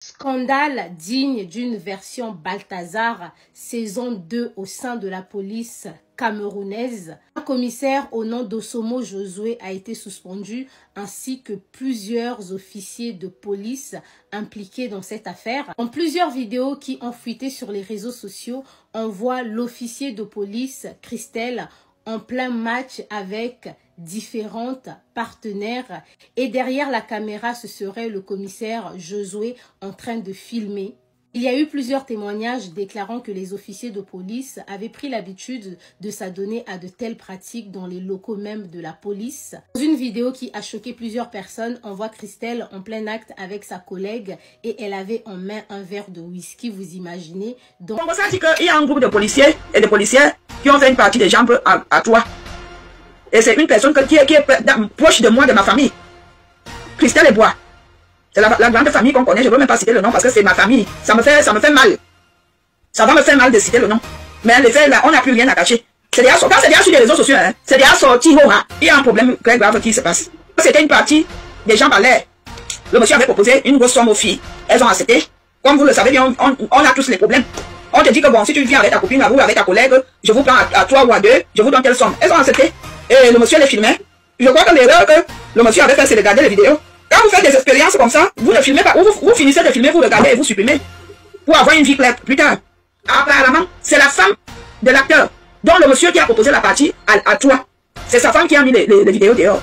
Scandale digne d'une version Balthazar, saison 2 au sein de la police camerounaise. Un commissaire au nom d'Osomo Josué a été suspendu ainsi que plusieurs officiers de police impliqués dans cette affaire. En plusieurs vidéos qui ont fuité sur les réseaux sociaux, on voit l'officier de police Christelle en plein match avec différentes partenaires et derrière la caméra ce serait le commissaire Josué en train de filmer. Il y a eu plusieurs témoignages déclarant que les officiers de police avaient pris l'habitude de s'adonner à de telles pratiques dans les locaux même de la police. Dans une vidéo qui a choqué plusieurs personnes, on voit Christelle en plein acte avec sa collègue et elle avait en main un verre de whisky, vous imaginez. Donc... On ça dit qu'il y a un groupe de policiers et de policières qui ont fait une partie des jambes à toi. Et c'est une personne qui est proche de moi, de ma famille. Christelle et Bois. C'est la grande famille qu'on connaît. Je ne veux même pas citer le nom parce que c'est ma famille. Ça me fait mal. Ça va me faire mal de citer le nom. Mais les faits, là, on n'a plus rien à cacher. C'est déjà sur les réseaux sociaux. Hein. C'est déjà sorti. Il y a un problème très grave qui se passe. C'était une partie des jambes à l'air. Le monsieur avait proposé une grosse somme aux filles. Elles ont accepté. Comme vous le savez bien, on a tous les problèmes. On te dit que bon, si tu viens avec ta copine ou avec ta collègue, je vous prends à 3 ou à 2, je vous donne telle somme. Elles ont accepté. Et le monsieur les filmait. Je crois que l'erreur que le monsieur avait fait, c'est de regarder les vidéos. Quand vous faites des expériences comme ça, vous ne filmez pas. Ou vous finissez de filmer, vous regardez et vous supprimez. Pour avoir une vie claire plus tard. Apparemment, c'est la femme de l'acteur. Donc le monsieur qui a proposé la partie à toi. C'est sa femme qui a mis les vidéos dehors.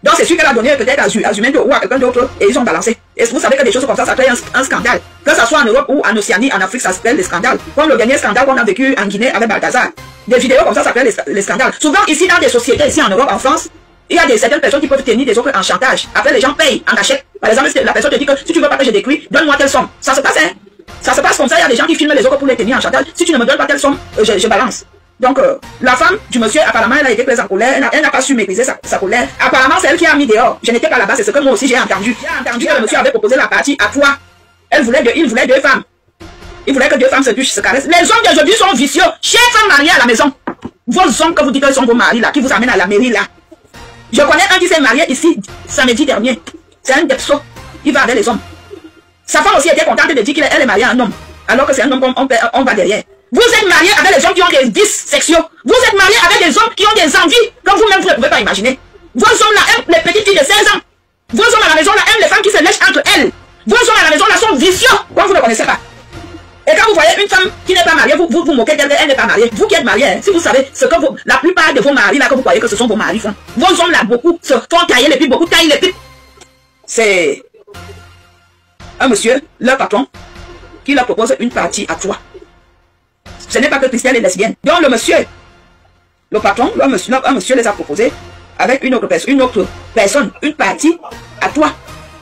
Donc c'est sûr qu'elle a donné peut-être à Zumento ou à quelqu'un d'autre et ils ont balancé. Et vous savez que des choses comme ça crée un scandale. Que ce soit en Europe ou en Océanie, en Afrique, ça se crée des scandales. Comme le dernier scandale qu'on a vécu en Guinée avec Balthazar. Des vidéos comme ça crée les scandales. Souvent ici dans des sociétés, ici en Europe, en France, il y a certaines personnes qui peuvent tenir des autres en chantage. Après les gens payent en cachette. Par exemple, la personne te dit que si tu veux pas que je détruise, donne-moi telle somme. Ça se passe, hein. Ça se passe comme ça, il y a des gens qui filment les autres pour les tenir en chantage. Si tu ne me donnes pas telle somme, je balance. Donc, la femme du monsieur, apparemment, elle a été prise en colère, elle n'a pas su maîtriser sa colère. Apparemment, c'est elle qui a mis dehors. Je n'étais pas là-bas, c'est ce que moi aussi j'ai entendu. J'ai entendu que le monsieur avait proposé la partie à toi. Il voulait 2 femmes. Il voulait que 2 femmes se touchent, se caressent. Les hommes d'aujourd'hui sont vicieux. Chère femme mariée à la maison. Vos hommes que vous dites qu'ils sont vos maris là, qui vous amènent à la mairie là. Je connais un qui s'est marié ici, samedi dernier. C'est un depso. Il va avec les hommes. Sa femme aussi était contente de dire qu'elle est mariée à un homme. Alors que c'est un homme qu'on va derrière. Vous êtes marié avec des hommes qui ont des vices sexuels. Vous êtes marié avec des hommes qui ont des envies que vous-même vous ne pouvez pas imaginer. Vos hommes là aiment les petites filles de 16 ans. Vos hommes à la maison là aiment les femmes qui se lèchent entre elles. Vos hommes à la maison là sont vicieux. Comme vous ne connaissez pas. Et quand vous voyez une femme qui n'est pas mariée, vous vous moquez d'elle, elle n'est pas mariée. Vous qui êtes marié, hein, si vous savez ce que la plupart de vos maris là que vous croyez que ce sont vos maris font. Vos hommes là beaucoup se font tailler les pipes, beaucoup taillent les pipes. C'est un monsieur, leur patron, qui leur propose une partie à toi. Ce n'est pas que Christelle est lesbienne. Donc le monsieur, le patron, un monsieur les a proposé avec une autre personne, une partie à toi.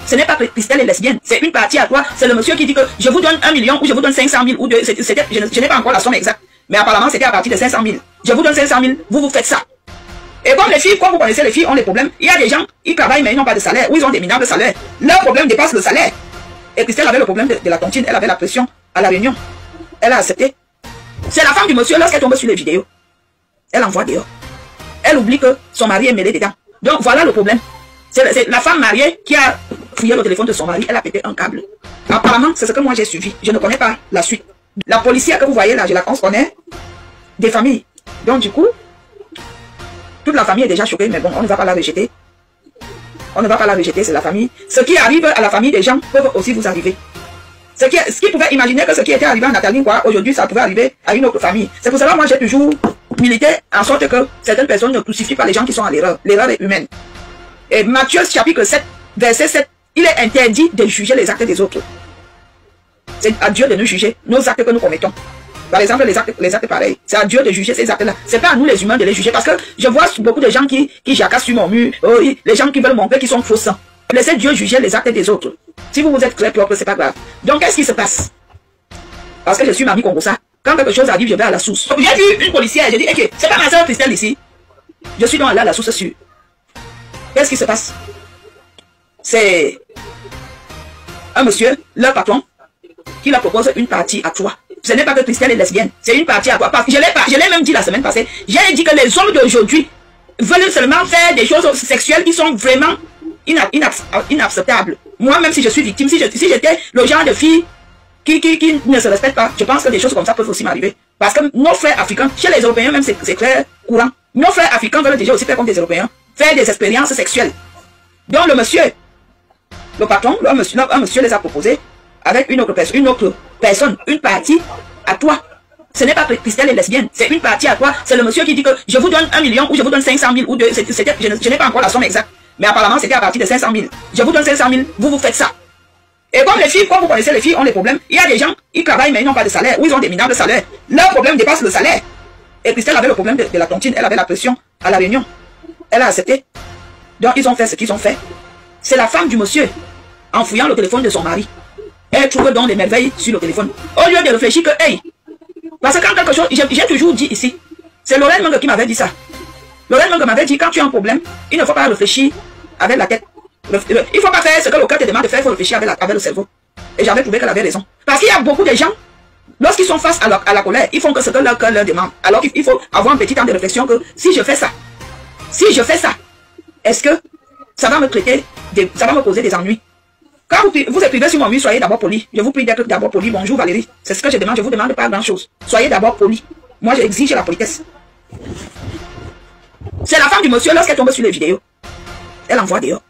Ce n'est pas que Christelle est lesbienne, c'est une partie à toi. C'est le monsieur qui dit que je vous donne 1 million ou je vous donne 500 000 ou 2. Je n'ai pas encore la somme exacte. Mais apparemment c'était à partir de 500 000. Je vous donne 500 000, vous faites ça. Et comme les filles, comme vous connaissez les filles ont des problèmes, il y a des gens, ils travaillent mais ils n'ont pas de salaire ou ils ont des minables salaires. Leur problème dépasse le salaire. Et Christelle avait le problème de la tontine, elle avait la pression à la réunion. Elle a accepté. C'est la femme du monsieur, lorsqu'elle tombe sur les vidéos, elle envoie dehors. Elle oublie que son mari est mêlé dedans. Donc voilà le problème. C'est la femme mariée qui a fouillé le téléphone de son mari, elle a pété un câble. Apparemment, c'est ce que moi j'ai suivi. Je ne connais pas la suite. La policière que vous voyez là, on se connaît des familles. Donc du coup, toute la famille est déjà choquée, mais bon, on ne va pas la rejeter. On ne va pas la rejeter, c'est la famille. Ce qui arrive à la famille des gens peut aussi vous arriver. Ce qui pouvait imaginer que ce qui était arrivé à Nathalie, aujourd'hui, ça pouvait arriver à une autre famille. C'est pour cela que moi, j'ai toujours milité en sorte que certaines personnes ne crucifient pas les gens qui sont à l'erreur. L'erreur est humaine. Et Matthieu, chapitre 7, verset 7, il est interdit de juger les actes des autres. C'est à Dieu de nous juger nos actes que nous commettons. Par exemple, les actes pareils. C'est à Dieu de juger ces actes-là. C'est pas à nous les humains de les juger. Parce que je vois beaucoup de gens qui jacassent sur mon mur. Les gens qui veulent montrer qu'ils sont faux. Laissez Dieu juger les actes des autres. Si vous êtes très propre, c'est pas grave. Donc, qu'est-ce qui se passe? Parce que je suis mamie Congosa. Quand quelque chose arrive, je vais à la source. J'ai vu une policière, j'ai dit, ok, c'est pas ma soeur Christelle ici. Je suis donc allé à la source sûre. Qu'est-ce qui se passe? C'est un monsieur, leur patron, qui leur propose une partie à toi. Ce n'est pas que Christelle est lesbienne, c'est une partie à toi. Je l'ai même dit la semaine passée. J'ai dit que les hommes d'aujourd'hui veulent seulement faire des choses sexuelles qui sont vraiment inacceptables. Moi, même si je suis victime, si j'étais le genre de fille qui ne se respecte pas, je pense que des choses comme ça peuvent aussi m'arriver. Parce que nos frères africains, chez les Européens même, c'est très courant. Nos frères africains veulent déjà aussi faire comme des Européens, faire des expériences sexuelles. Donc le monsieur, le patron, un monsieur les a proposés avec une autre personne, une partie à toi. Ce n'est pas Christelle est lesbienne, c'est une partie à toi. C'est le monsieur qui dit que je vous donne 1 million ou je vous donne 500 000 ou 2. Je n'ai pas encore la somme exacte. Mais apparemment, c'était à partir de 500 000. Je vous donne 500 000, vous faites ça. Et comme les filles, comme vous connaissez, les filles ont des problèmes. Il y a des gens, ils travaillent mais ils n'ont pas de salaire, ou ils ont des minables salaires. Leur problème dépasse le salaire. Et Christelle avait le problème de la tontine, elle avait la pression à la réunion. Elle a accepté. Donc ils ont fait ce qu'ils ont fait. C'est la femme du monsieur, en fouillant le téléphone de son mari. Elle trouve donc des merveilles sur le téléphone. Au lieu de réfléchir que, hey, parce que quand quelque chose, j'ai toujours dit ici, c'est Lorraine Menge qui m'avait dit ça. Lorraine Menge m'avait dit, quand tu as un problème, il ne faut pas réfléchir avec la tête. Il ne faut pas faire ce que le cœur te demande de faire, il faut réfléchir avec le cerveau. Et j'avais trouvé qu'elle avait raison. Parce qu'il y a beaucoup de gens, lorsqu'ils sont face à la colère, ils font que ce que leur cœur leur demande. Alors qu'il faut avoir un petit temps de réflexion que si je fais ça, est-ce que ça va me ça va me causer des ennuis? Quand vous écrivez sur mon mur, soyez d'abord poli. Je vous prie d'être d'abord poli. Bonjour Valérie. C'est ce que je demande. Je vous demande pas grand-chose. Soyez d'abord poli. Moi, j'exige la politesse. C'est la femme du monsieur, lorsqu'elle tombe sur les vidéos, elle envoie dehors.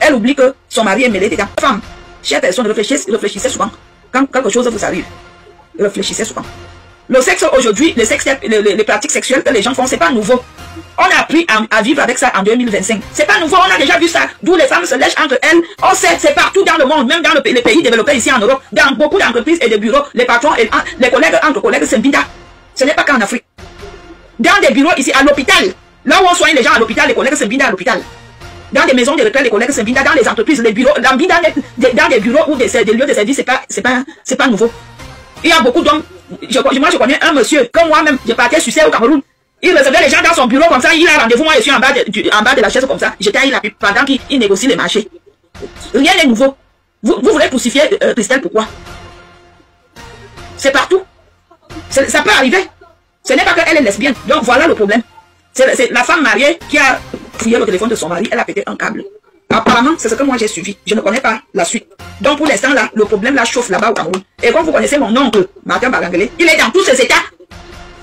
Elle oublie que son mari est mêlé dedans. Femme, chère personne, réfléchissez souvent. Quand quelque chose vous arrive, réfléchissez souvent. Le sexe aujourd'hui, les pratiques sexuelles que les gens font, c'est pas nouveau. On a appris à vivre avec ça en 2025. C'est pas nouveau, on a déjà vu ça. D'où les femmes se lèchent entre elles. On sait, c'est partout dans le monde, même dans les pays développés ici en Europe. Dans beaucoup d'entreprises et de bureaux, les patrons et les collègues entre collègues, c'est bida. Ce n'est pas qu'en Afrique. Dans des bureaux ici, à l'hôpital, là où on soigne les gens à l'hôpital, les collègues, c'est bida à l'hôpital. Dans des maisons de retraite, les collègues, c'est bida. Dans les entreprises, les bureaux, dans des bureaux ou des lieux de service, c'est pas nouveau. Il y a beaucoup d'hommes. Moi, je connais un monsieur, comme moi-même, je partais sucer au Cameroun. Il recevait les gens dans son bureau comme ça, il a rendez-vous, moi je suis en bas de la chaise comme ça. J'étais à il pendant qu'il négocie les marchés. Rien n'est nouveau. Vous voulez crucifier Christelle, pourquoi? C'est partout. Ça peut arriver. Ce n'est pas qu'elle est lesbienne. Donc voilà le problème. C'est la femme mariée qui a fouillé le téléphone de son mari, elle a pété un câble. Apparemment, c'est ce que moi j'ai suivi. Je ne connais pas la suite. Donc pour l'instant, là, le problème là chauffe là-bas au Cameroun. Et comme vous connaissez mon oncle, Martin Barangele, il est dans tous ses états.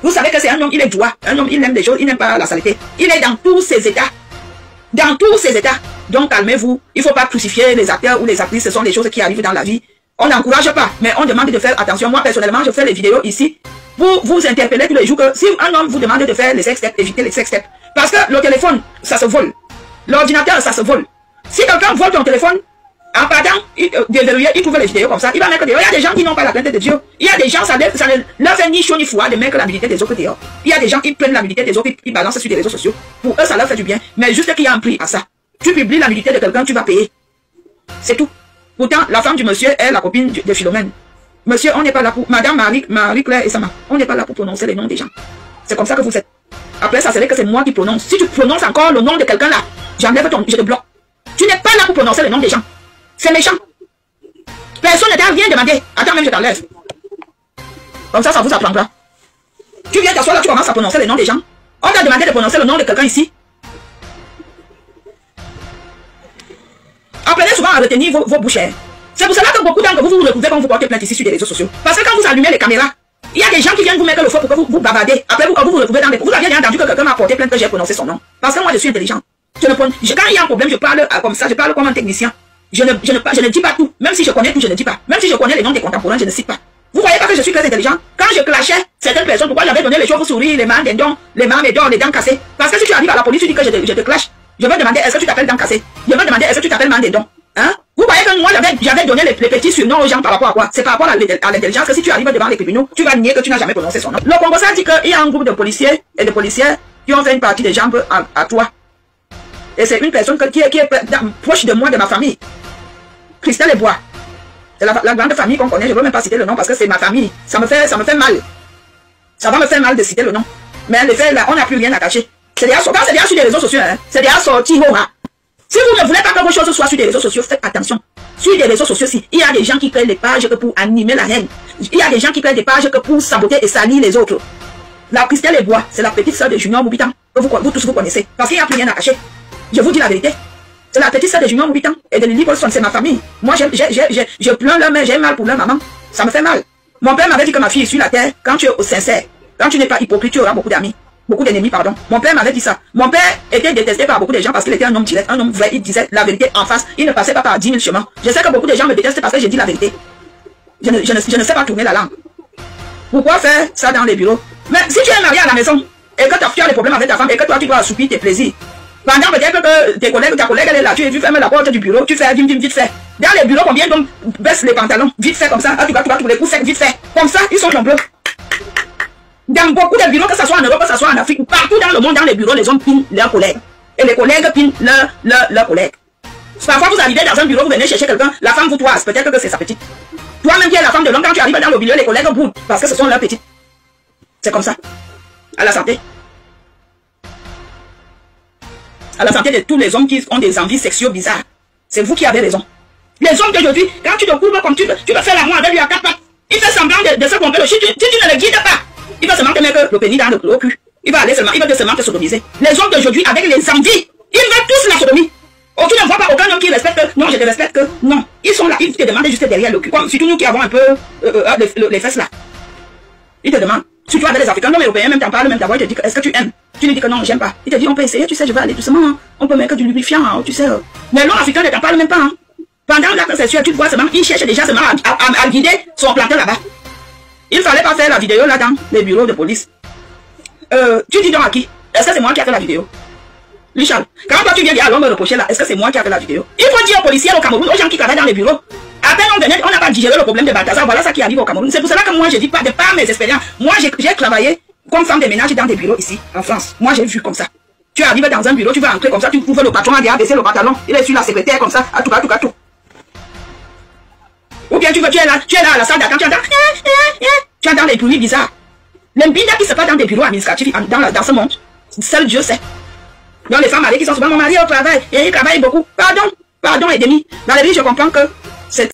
Vous savez que c'est un homme, il est droit. Un homme, il aime des choses, il n'aime pas la saleté. Il est dans tous ses états. Dans tous ses états. Donc calmez-vous. Il ne faut pas crucifier les acteurs ou les actrices. Ce sont des choses qui arrivent dans la vie. On n'encourage pas, mais on demande de faire attention. Moi, personnellement, je fais les vidéos ici pour vous interpeller tous les jours que si un homme vous demande de faire les sex-steps, évitez les sex-steps. Parce que le téléphone, ça se vole. L'ordinateur, ça se vole. Si quelqu'un vole ton téléphone, en partant, il trouve les vidéos comme ça, il va mettre dehors. Il y a des gens qui n'ont pas la plainte de Dieu. Il y a des gens, ça ne leur fait ni chaud ni froid de mettre l'habilité des autres dehors. Il y a des gens qui prennent l'habilité des autres, ils balancent sur les réseaux sociaux. Pour eux, ça leur fait du bien. Mais juste qu'il y a un prix à ça. Tu publies l'habilité de quelqu'un, tu vas payer. C'est tout. Pourtant, la femme du monsieur est la copine de Philomène. Monsieur, on n'est pas là pour... Madame Marie-Claire et Sama, on n'est pas là pour prononcer les noms des gens. C'est comme ça que vous êtes. Après, ça serait que c'est moi qui prononce. Si tu prononces encore le nom de quelqu'un là, j'enlève je te bloque. Tu n'es pas là pour prononcer le nom des gens. C'est méchant. Personne ne t'a rien demandé. Attends, même je t'enlève. Comme ça vous apprendra. Tu viens t'asseoir là, tu commences à prononcer le nom des gens. On t'a demandé de prononcer le nom de quelqu'un ici. Apprenez souvent à retenir vos bouchères. C'est pour cela que beaucoup d'entre vous vous retrouvez quand vous portez plainte ici sur les réseaux sociaux. Parce que quand vous allumez les caméras, il y a des gens qui viennent vous mettre le feu pour que vous bavardez. Après vous vous retrouvez dans des... Vous avez bien entendu que quelqu'un m'a porté plainte que j'ai prononcé son nom. Parce que moi je suis intelligent. Quand il y a un problème, je parle comme ça, je parle comme un technicien. Je ne dis pas tout. Même si je connais tout, je ne dis pas. Même si je connais les noms des contemporains, je ne cite pas. Vous voyez pas que je suis très intelligent? Quand je clashais certaines personnes, pourquoi j'avais donné les chauves-souris, les mains des dents, les mains médors, les dents cassées? Parce que si tu arrives à la police, tu dis que je te clash. Je vais demander, est-ce que tu t'appelles dents cassées? Je vais demander, est-ce que tu t'appelles main des dents? Hein? Vous voyez que moi, j'avais donné les petits surnoms aux gens par rapport à quoi? C'est par rapport à l'intelligence que si tu arrives devant les tribunaux, tu vas nier que tu n'as jamais prononcé son nom. Le Congo dit qu'il y a un groupe de policiers et de policières qui ont fait une partie des jambes à toi. Et c'est une personne qui est proche de moi, de ma famille. Christelle et Bois. C'est la grande famille qu'on connaît. Je ne veux même pas citer le nom parce que c'est ma famille. Ça me fait mal. Ça va me faire mal de citer le nom. Mais les faits là, on n'a plus rien à cacher. C'est déjà sur les réseaux sociaux. Hein. C'est déjà sorti. Si vous ne voulez pas que vos choses soient sur les réseaux sociaux, faites attention. Sur les réseaux sociaux, il y a des gens qui créent des pages que pour animer la haine. Il y a des gens qui créent des pages que pour saboter et salir les autres. La Christelle et Bois, c'est la petite sœur de Junior Boubitan que vous tous vous connaissez. Parce qu'il n'y a plus rien à cacher. Je vous dis la vérité. C'est la petite sœur de Junior Moubitan et de Lily Paulson, c'est ma famille. Moi, je pleure leur mère, j'ai mal pour leur maman. Ça me fait mal. Mon père m'avait dit que ma fille est sur la terre. Quand tu es sincère, quand tu n'es pas hypocrite, tu auras beaucoup d'amis. Beaucoup d'ennemis, pardon. Mon père m'avait dit ça. Mon père était détesté par beaucoup de gens parce qu'il était un homme direct, un homme vrai. Il disait la vérité en face. Il ne passait pas par 10 000 chemins. Je sais que beaucoup de gens me détestent parce que j'ai dit la vérité. Je ne sais pas tourner la langue. Pourquoi faire ça dans les bureaux? Mais si tu es marié à la maison et que tu as des problèmes avec ta femme et que toi tu dois assoupir tes plaisirs, pendant peut-être que tes collègues, ta collègue elle est là, tu fermes la porte du bureau, tu fais vite fait. Dans les bureaux, combien d'hommes baissent les pantalons? Vite fait comme ça. Ah, tu vas trouver les coups secs, vite fait. Comme ça, ils sont nombreux. Dans beaucoup de bureaux, que ce soit en Europe, que ce soit en Afrique, partout dans le monde, dans les bureaux, les hommes pinent leurs collègues. Et les collègues pinent leurs collègues. Parfois, vous arrivez dans un bureau, vous venez chercher quelqu'un, la femme vous toise, peut-être que c'est sa petite. Toi-même qui es la femme de l'homme, quand tu arrives dans le milieu, les collègues boudent, parce que ce sont leurs petites. C'est comme ça. À la santé. À la santé de tous les hommes qui ont des envies sexuelles bizarres. C'est vous qui avez raison. Les hommes d'aujourd'hui, quand tu te courbes comme tu veux faire l'amour avec lui à 4 pattes, il fait semblant de se pomper le shit, si tu ne le guides pas, il va seulement te mettre le pénis dans le cul. Il va seulement te sodomiser. Les hommes d'aujourd'hui, avec les envies, ils veulent tous la sodomie. Oh, tu ne vois pas aucun homme qui respecte que, non, je te respecte que, non. Ils sont là, ils te demandent juste derrière le cul. Comme surtout nous qui avons un peu les fesses là. Ils te demandent. Si tu as des Africains, l'homme européen, même t'en parle, même ta voix, il te dit, est-ce que tu aimes? Tu lui dis que non, j'aime pas. Il te dit, on peut essayer, tu sais, je vais aller doucement, hein. On peut mettre du lubrifiant, hein, tu sais. Mais l'homme africain ne t'en parle même pas, hein. Pendant l'acte sexuel, tu te vois seulement, il cherche déjà seulement à guider son planteur là-bas. Il fallait pas faire la vidéo là dans les bureaux de police. Tu dis donc à qui? Est-ce que c'est moi qui a fait la vidéo? Richard, quand toi tu viens dire à l'homme me reprocher là, est-ce que c'est moi qui a fait la vidéo? Il faut dire aux policiers au Cameroun, aux gens qui travaillent dans les bureaux. À peine on n'a pas digéré le problème de Balthazar, voilà ça qui arrive au Cameroun. C'est pour cela que moi je dis pas de par mes expériences. Moi j'ai travaillé comme femme de ménage dans des bureaux ici, en France. Moi j'ai vu comme ça. Tu arrives dans un bureau, tu vas entrer comme ça, tu trouves le patron à baisser le pantalon, il est sur la secrétaire comme ça, à tout. Ou bien tu es là à la salle d'attente, tu entends les bruits bizarres. L'imbinda qui se passe dans des bureaux administratifs dans ce monde, seul Dieu sait. Donc les femmes mariées qui sont souvent mariées au travail, et ils travaillent beaucoup. Pardon, et demi. Valérie, je comprends que c'est